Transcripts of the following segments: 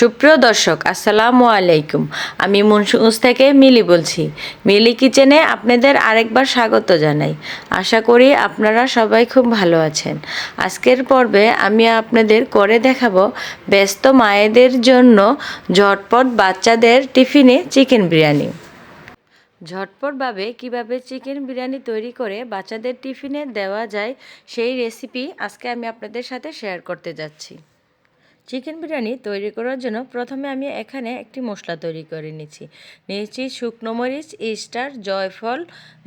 সুপ্রিয় দর্শক আসসালামু আলাইকুম। আমি মুন্সিগঞ্জ থেকে মিলি বলছি। মিলি কিচেনে আপনাদের আরেকবার স্বাগত জানাই। আশা করি আপনারা সবাই খুব ভালো আছেন। আজকের পর্বে আমি আপনাদের করে দেখাবো ব্যস্ত মায়েদের জন্য ঝটপট বাচ্চাদের টিফিনে চিকেন বিরিয়ানি। ঝটপটভাবে কিভাবে চিকেন বিরিয়ানি তৈরি করে বাচ্চাদের টিফিনে দেওয়া যায় সেই রেসিপি আজকে আমি আপনাদের সাথে শেয়ার করতে যাচ্ছি। চিকেন বিরিয়ানি তৈরি করার জন্য প্রথমে আমি এখানে একটি মশলা তৈরি করে নিয়েছি শুকনো মরিচ, স্টার, জয়ফল,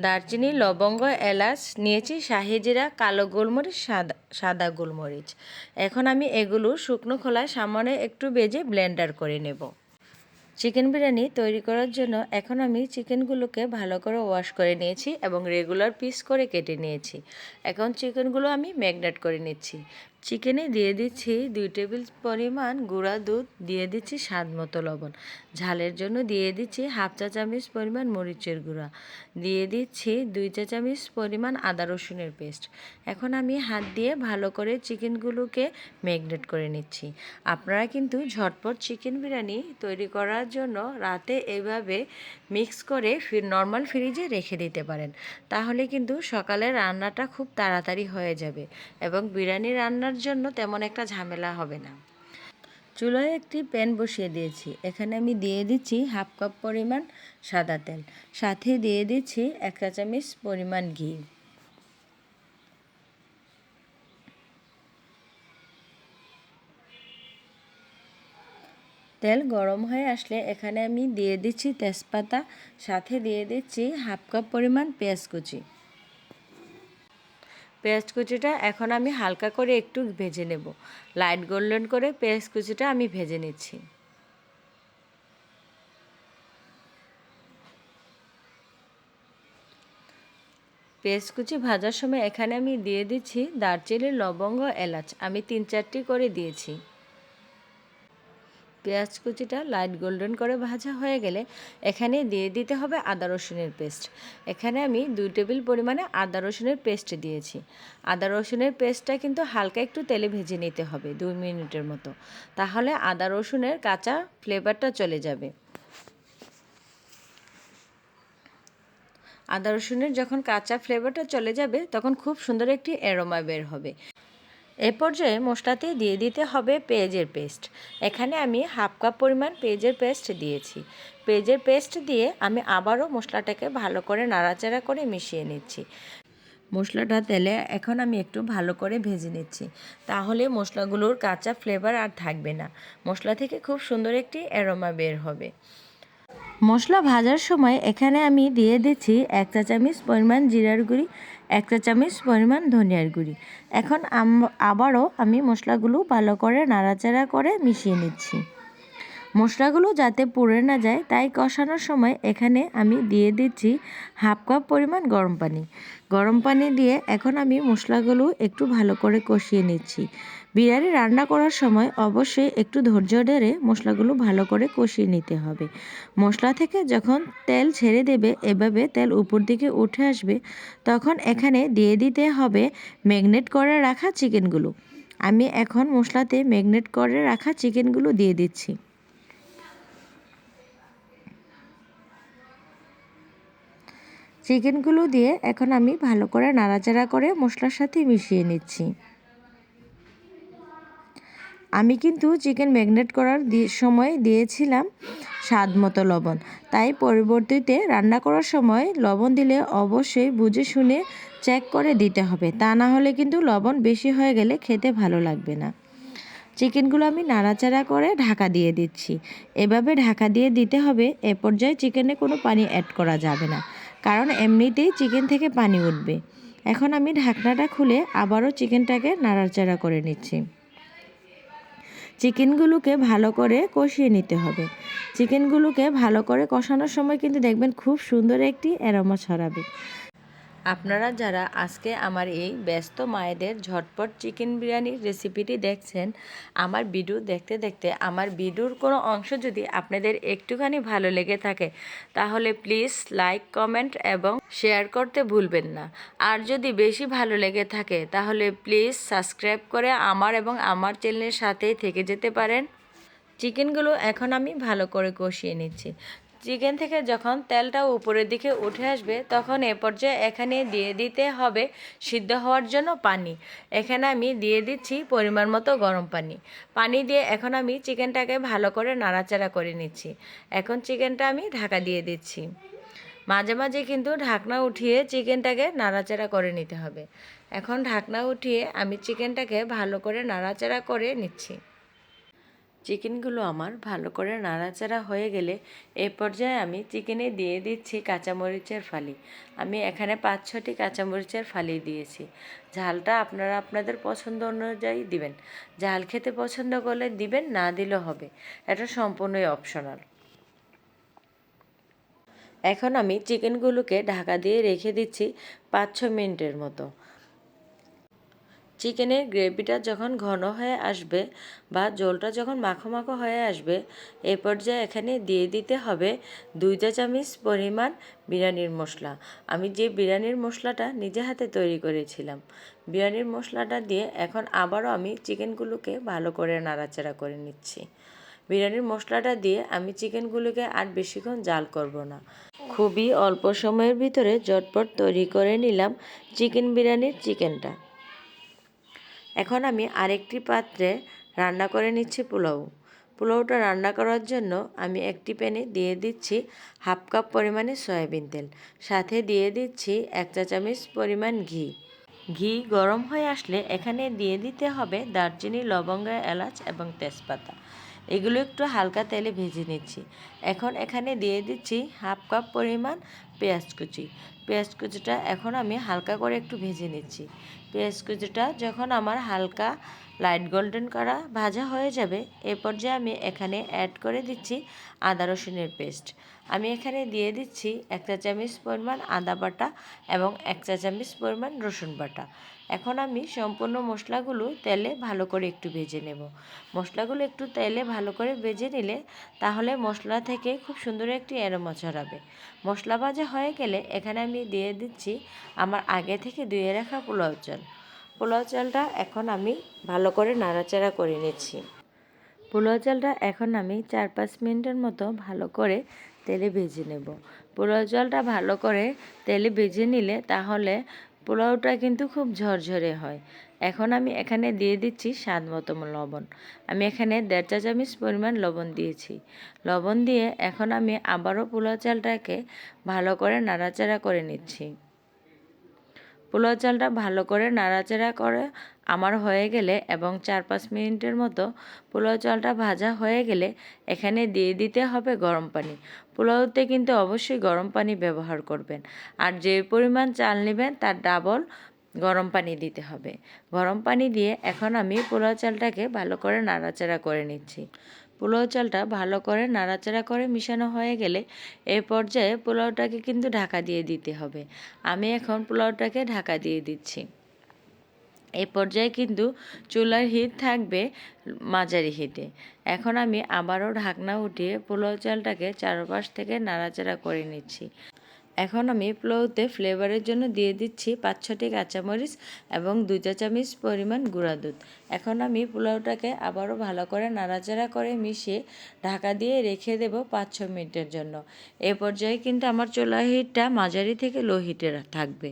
দারচিনি, লবঙ্গ, এলাচ, নিয়েছি শাহি জিরা, কালো গোলমরিচ, সাদা গোলমরিচ। এখন আমি এগুলো শুকনো খোলায় সামান্য একটু ভেজে ব্লেন্ডার করে নেব। চিকেন বিরিয়ানি তৈরি করার জন্য এখন আমি চিকেনগুলোকে ভালো করে ওয়াশ করে নিয়েছি এবং রেগুলার পিস করে কেটে নিয়েছি। এখন চিকেনগুলো আমি ম্যারিনেট করে নিচ্ছি। চিকেনে দিয়ে দিচ্ছি 2 টেবিল পরিমাণ গুঁড়া দুধ, দিয়ে দিচ্ছি স্বাদ মতো লবণ, ঝালের জন্য দিয়ে দিচ্ছি 1/2 চা চামচ পরিমাণ মরিচের গুঁড়া, দিয়ে দিচ্ছি 2 চা চামচ পরিমাণ আদা রসুনের পেস্ট। এখন আমি হাত দিয়ে ভালো করে চিকেনগুলোকে ম্যারিনেট করে নিচ্ছি। আপনারা কিন্তু ঝটপট চিকেন বিরিয়ানি তৈরি করার জন্য রাতে এভাবে মিক্স করে নর্মাল ফ্রিজে রেখে দিতে পারেন। তাহলে কিন্তু সকালে রান্নাটা খুব তাড়াতাড়ি হয়ে যাবে এবং বিরিয়ানি রান্নার জন্য তেমন একটা ঝামেলা হবে না। চুলায় একটি প্যান বসিয়ে দিয়েছি। এখানে আমি দিয়ে দিচ্ছি 1/2 কাপ পরিমাণ সাদা তেল, সাথে দিয়ে দিচ্ছি 1 চা চামচ পরিমাণ ঘি। তেল গরম হয়ে আসলে এখানে আমি দিয়ে দিচ্ছি তেজপাতা, সাথে দিয়ে দিচ্ছি 1/2 কাপ পরিমাণ পেঁয়াজ কুচি। পেঁয়াজ কুচিটা এখন আমি হালকা করে একটু ভেজে নেব। লাইট গোল্ডেন করে পেঁয়াজ কুচিটা আমি ভেজে নিচ্ছি। পেঁয়াজ কুচি ভাজার সময় এখানে আমি দিয়ে দিচ্ছি দারচিনি, লবঙ্গ, এলাচ, আমি 3-4টি করে দিয়েছি। পেঁয়াজ কুচিটা লাইট গোল্ডেন করে ভাজা হয়ে গেলে এখানে দিয়ে দিতে হবে আদা রসুনের পেস্ট। এখানে আমি 2 টেবিল পরিমাণে আদা রসুনের পেস্ট দিয়েছি। আদা রসুনের পেস্টটা কিন্তু হালকা একটু তেলে ভেজে নিতে হবে 2 মিনিটের মতো, তাহলে আদা রসুনের কাঁচা ফ্লেভারটা চলে যাবে। আদা রসুনের যখন কাঁচা ফ্লেভারটা চলে যাবে তখন খুব সুন্দর একটি অ্যারোমা বের হবে। এ পর্যায়ে মশলাতে দিয়ে দিতে হবে পেঁয়াজের পেস্ট। এখানে আমি 1/2 কাপ পরিমাণ পেঁয়াজের পেস্ট দিয়েছি। পেঁয়াজের পেস্ট দিয়ে আমি আবারও মশলাটাকে ভালো করে নাড়াচাড়া করে মিশিয়ে নিচ্ছি। মশলাটা তেলে এখন আমি একটু ভালো করে ভেজে নিচ্ছি, তাহলে মশলাগুলোর কাঁচা ফ্লেভার আর থাকবে না। মশলা থেকে খুব সুন্দর একটি অ্যারোমা বের হবে। মশলা ভাজার সময় এখানে আমি দিয়ে দিচ্ছি 1 চা চামচ পরিমাণ জিরার গুঁড়ি, 1 চা চামচ পরিমাণ ধনিয়ার গুঁড়ি। এখন আবারও আমি মশলাগুলো ভালো করে নাড়াচাড়া করে মিশিয়ে নিচ্ছি। মশলাগুলো যাতে পুড়ে না যায় তাই কষানোর সময় এখানে আমি দিয়ে দিচ্ছি 1/2 কাপ পরিমাণ গরম পানি। গরম পানি দিয়ে এখন আমি মশলাগুলো একটু ভালো করে কষিয়ে নিচ্ছি। বিরিয়ানি রান্না করার সময় অবশ্যই একটু ধৈর্য ধরে মশলাগুলো ভালো করে কষিয়ে নিতে হবে। মশলা থেকে যখন তেল ছেড়ে দেবে, এভাবে তেল উপর দিকে উঠে আসবে, তখন এখানে দিয়ে দিতে হবে ম্যারিনেট করে রাখা চিকেনগুলো। আমি এখন মশলাতে ম্যারিনেট করে রাখা চিকেনগুলো দিয়ে দিচ্ছি। চিকেনগুলো দিয়ে এখন আমি ভালো করে নাড়াচাড়া করে মশলার সাথে মিশিয়ে নিচ্ছি। আমি কিন্তু চিকেন ম্যারিনেট করার সময় দিয়েছিলাম স্বাদ মতো লবণ, তাই পরবর্তীতে রান্না করার সময় লবণ দিলে অবশ্যই বুঝে শুনে চেক করে দিতে হবে, তা না হলে কিন্তু লবণ বেশি হয়ে গেলে খেতে ভালো লাগবে না। চিকেনগুলো আমি নাড়াচাড়া করে ঢাকা দিয়ে দিচ্ছি। এভাবে ঢাকা দিয়ে দিতে হবে। এ পর্যায়ে চিকেনে কোনো পানি অ্যাড করা যাবে না, কারণ এমনিতেই চিকেন থেকে পানি উঠবে। এখন আমি ঢাকনাটা খুলে আবারও চিকেনটাকে নাড়াচাড়া করে নিচ্ছি। চিকেনগুলোকে ভালো করে কষিয়ে নিতে হবে। চিকেনগুলোকে ভালো করে কষানোর সময় কিন্তু দেখবেন খুব সুন্দর একটি অ্যারোমা ছড়াবে। আপনারা যারা আজকে আমার এই ব্যস্ত মায়েদের ঝটপট চিকেন বিরিয়ানির রেসিপিটি দেখছেন, আমার ভিডিও দেখতে দেখতে আমার ভিডিওর কোনো অংশ যদি আপনাদের একটুখানি ভালো লেগে থাকে তাহলে প্লিজ লাইক, কমেন্ট এবং শেয়ার করতে ভুলবেন না। আর যদি বেশি ভালো লেগে থাকে তাহলে প্লিজ সাবস্ক্রাইব করে আমার এবং আমার চ্যানেলের সাথেই থেকে যেতে পারেন। চিকেনগুলো এখন আমি ভালো করে কষিয়ে নিচ্ছি। চিকেন থেকে যখন তেলটা উপরের দিকে উঠে আসবে তখন এ পর্যায়ে এখানে দিয়ে দিতে হবে সিদ্ধ হওয়ার জন্য পানি। এখানে আমি দিয়ে দিচ্ছি পরিমাণ মতো গরম পানি। পানি দিয়ে এখন আমি চিকেনটাকে ভালো করে নাড়াচাড়া করে নিচ্ছি। এখন চিকেনটা আমি ঢাকা দিয়ে দিচ্ছি। মাঝে মাঝে কিন্তু ঢাকনা উঠিয়ে চিকেনটাকে নাড়াচাড়া করে নিতে হবে। এখন ঢাকনা উঠিয়ে আমি চিকেনটাকে ভালো করে নাড়াচাড়া করে নিচ্ছি। চিকেনগুলো আমার ভালো করে নাড়াচাড়া হয়ে গেলে এই পর্যায়ে আমি চিকেনে দিয়ে দিচ্ছি কাঁচামরিচের ফালি। আমি এখানে 5-6টি কাঁচামরিচের ফালি দিয়েছি। ঝালটা আপনারা আপনাদের পছন্দ অনুযায়ী দিবেন। ঝাল খেতে পছন্দ করলে দিবেন, না দিলেও হবে, এটা সম্পূর্ণই অপশনাল। এখন আমি চিকেনগুলোকে ঢাকা দিয়ে রেখে দিচ্ছি 5-6 মিনিটের মতো। চিকেনের গ্রেভিটা যখন ঘন হয়ে আসবে বা ঝোলটা যখন মাখো মাখো হয়ে আসবে এই পর্যায়ে এখানে দিয়ে দিতে হবে 2 চা চামচ পরিমাণ বিরিয়ানির মশলা। আমি যে বিরিয়ানির মশলাটা নিজে হাতে তৈরি করেছিলাম, বিরিয়ানির মশলাটা দিয়ে এখন আবারও আমি চিকেনগুলোকে ভালো করে নাড়াচাড়া করে নিচ্ছি। বিরিয়ানির মশলাটা দিয়ে আমি চিকেনগুলোকে আর বেশিক্ষণ জাল করব না। খুবই অল্প সময়ের ভিতরে ঝটপট তৈরি করে নিলাম চিকেন বিরিয়ানির চিকেনটা। এখন আমি আরেকটি পাত্রে রান্না করে নিচ্ছি পোলাও। পোলাওটা রান্না করার জন্য আমি একটি প্যানে দিয়ে দিচ্ছি 1/2 কাপ পরিমাণে সয়াবিন তেল, সাথে দিয়ে দিচ্ছি 1 চা চামচ পরিমাণ ঘি। ঘি গরম হয়ে আসলে এখানে দিয়ে দিতে হবে দারচিনি, লবঙ্গ, এলাচ এবং তেজপাতা। এগুলো একটু হালকা তেলে ভেজে নিচ্ছি। এখন এখানে দিয়ে দিচ্ছি 1/2 কাপ পরিমাণ পেঁয়াজ কুচি। পেঁয়াজ কুচিটা এখন আমি হালকা করে একটু ভেজে নিচ্ছি। পেঁয়াজ কুচিটা যখন আমার হালকা লাইট গোল্ডেন করা ভাজা হয়ে যাবে এ পর্যায়ে আমি এখানে অ্যাড করে দিচ্ছি আদা রসুনের পেস্ট। আমি এখানে দিয়ে দিচ্ছি 1 চা চামচ পরিমাণ আদা বাটা এবং 1 চা চামচ পরিমাণ রসুন বাটা। এখন আমি সম্পূর্ণ মশলাগুলো তেলে ভালো করে একটু ভেজে নেব। মশলাগুলো একটু তেলে ভালো করে ভেজে নিলে তাহলে মশলা থেকে খুব সুন্দর একটি অ্যারোমা ছড়াবে। মশলা ভাজা হয়ে গেলে এখানে আমি দিয়ে দিচ্ছি আমার আগে থেকে ধুয়ে রাখা পোলাও চাল। পোলাও চালটা এখন আমি ভালো করে নাড়াচাড়া করে নিচ্ছি। পোলাও চালটা এখন আমি 4-5 মিনিটের মতো ভালো করে তেলে ভেজে নেব। পোলাও চালটা ভালো করে তেলে ভেজে নিলে তাহলে পোলাওটা কিন্তু খুব ঝরঝরে হয়। এখন আমি এখানে দিয়ে দিচ্ছি স্বাদ মতো লবণ। আমি এখানে 1.5 চা চামচ পরিমাণ লবণ দিয়েছি। লবণ দিয়ে এখন আমি আবারও পোলাও চালটাকে ভালো করে নাড়াচাড়া করে নিচ্ছি। পোলাও চালটা ভালো করে নাড়াচাড়া করে আমার হয়ে গেলে এবং 4-5 মিনিটের মতো পোলাও চালটা ভাজা হয়ে গেলে এখানে দিয়ে দিতে হবে গরম পানি। পোলাওতে কিন্তু অবশ্যই গরম পানি ব্যবহার করবেন, আর যে পরিমাণ চাল নেবেন তার ডাবল গরম পানি দিতে হবে। গরম পানি দিয়ে এখন আমি পোলাও চালটাকে ভালো করে নাড়াচাড়া করে নিচ্ছি। পোলাও চালটা ভালো করে নাড়াচাড়া করে মিশানো হয়ে গেলে এই পর্যায়ে পোলাওটাকে কিন্তু ঢাকা দিয়ে দিতে হবে। আমি এখন পোলাওটাকে ঢাকা দিয়ে দিচ্ছি। এই পর্যায়ে কিন্তু চুলার হিট থাকবে মাঝারি হিটে। এখন আমি আবারও ঢাকনা উঠিয়ে পোলাও চালটাকে চারপাশ থেকে নাড়াচাড়া করে নিচ্ছি। এখন আমি পোলাওতে ফ্লেভারের জন্য দিয়ে দিচ্ছি 5-6টি কাঁচামরিচ এবং 2 চা চামচ পরিমাণ গুঁড়া দুধ। এখন আমি পোলাওটাকে আবারও ভালো করে নাড়াচাড়া করে মিশিয়ে ঢাকা দিয়ে রেখে দেব 5-6 মিনিটের জন্য। এ পর্যায়ে কিন্তু আমার চুলার হিটটা মাঝারি থেকে লো হিটে থাকবে।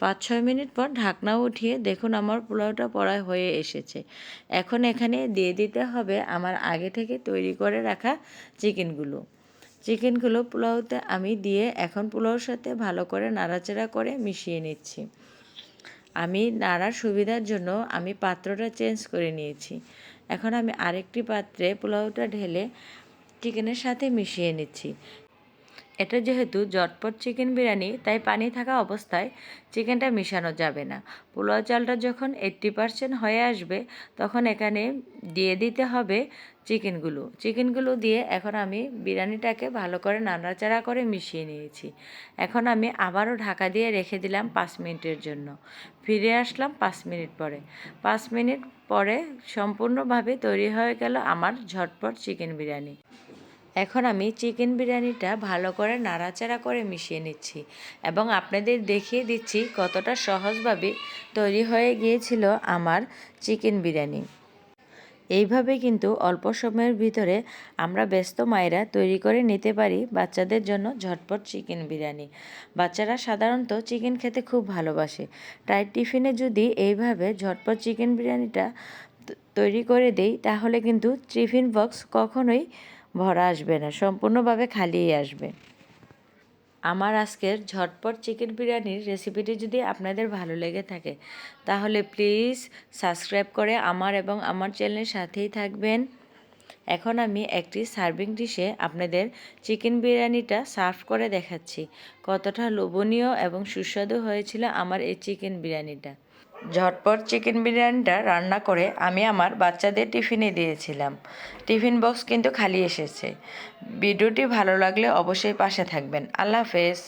5-6 মিনিট পর ঢাকনা উঠিয়ে দেখুন আমার পোলাওটা প্রায় হয়ে এসেছে। এখন এখানে দিয়ে দিতে হবে আমার আগে থেকে তৈরি করে রাখা চিকেনগুলো পোলাওতে আমি দিয়ে এখন পোলাওর সাথে ভালো করে নাড়াচাড়া করে মিশিয়ে নিচ্ছি। আমি নাড়ার সুবিধার জন্য আমি পাত্রটা চেঞ্জ করে নিয়েছি। এখন আমি আরেকটি পাত্রে পোলাওটা ঢেলে চিকেনের সাথে মিশিয়ে নিচ্ছি। এটা যেহেতু ঝটপট চিকেন বিরিয়ানি তাই পানি থাকা অবস্থায় চিকেনটা মিশানো যাবে না। পোলাও চালটা যখন 80% হয়ে আসবে তখন এখানে দিয়ে দিতে হবে চিকেনগুলো দিয়ে এখন আমি বিরিয়ানিটাকে ভালো করে নাড়াচাড়া করে মিশিয়ে নিয়েছি। এখন আমি আবারও ঢাকা দিয়ে রেখে দিলাম 5 মিনিটের জন্য। ফিরে আসলাম 5 মিনিট পরে। 5 মিনিট পরে সম্পূর্ণভাবে তৈরি হয়ে গেল আমার ঝটপট চিকেন বিরিয়ানি। এখন আমি চিকেন বিরিয়ানিটা ভালো করে নাড়াচাড়া করে মিশিয়ে নিচ্ছি এবং আপনাদের দেখিয়ে দিচ্ছি কতটা সহজভাবে তৈরি হয়ে গিয়েছিল আমার চিকেন বিরিয়ানি। এইভাবে কিন্তু অল্প সময়ের ভিতরে আমরা ব্যস্ত মায়েরা তৈরি করে নিতে পারি বাচ্চাদের জন্য ঝটপট চিকেন বিরিয়ানি। বাচ্চারা সাধারণত চিকেন খেতে খুব ভালোবাসে, তাই টিফিনে যদি এইভাবে ঝটপট চিকেন বিরিয়ানিটা তৈরি করে দেই তাহলে কিন্তু টিফিন বক্স কখনোই ভরা আসবে না, সম্পূর্ণভাবে খালিই আসবে। আমার আজকের ঝটপট চিকেন বিরিয়ানির রেসিপিটি যদি আপনাদের ভালো লেগে থাকে তাহলে প্লিজ সাবস্ক্রাইব করে আমার এবং আমার চ্যানেলের সাথেই থাকবেন। এখন আমি একটি সার্ভিং ডিশে আপনাদের চিকেন বিরিয়ানিটা সার্ভ করে দেখাচ্ছি কতটা লোভনীয় এবং সুস্বাদু হয়েছিল আমার এই চিকেন বিরিয়ানিটা। ঝটপট চিকেন বিরিয়ানিটা রান্না করে আমি আমার বাচ্চাদের টিফিনে দিয়েছিলাম। টিফিন বক্স কিন্তু খালি এসেছে। ভিডিওটি ভালো লাগলে অবশ্যই পাশে থাকবেন। আল্লাহ হাফেজ।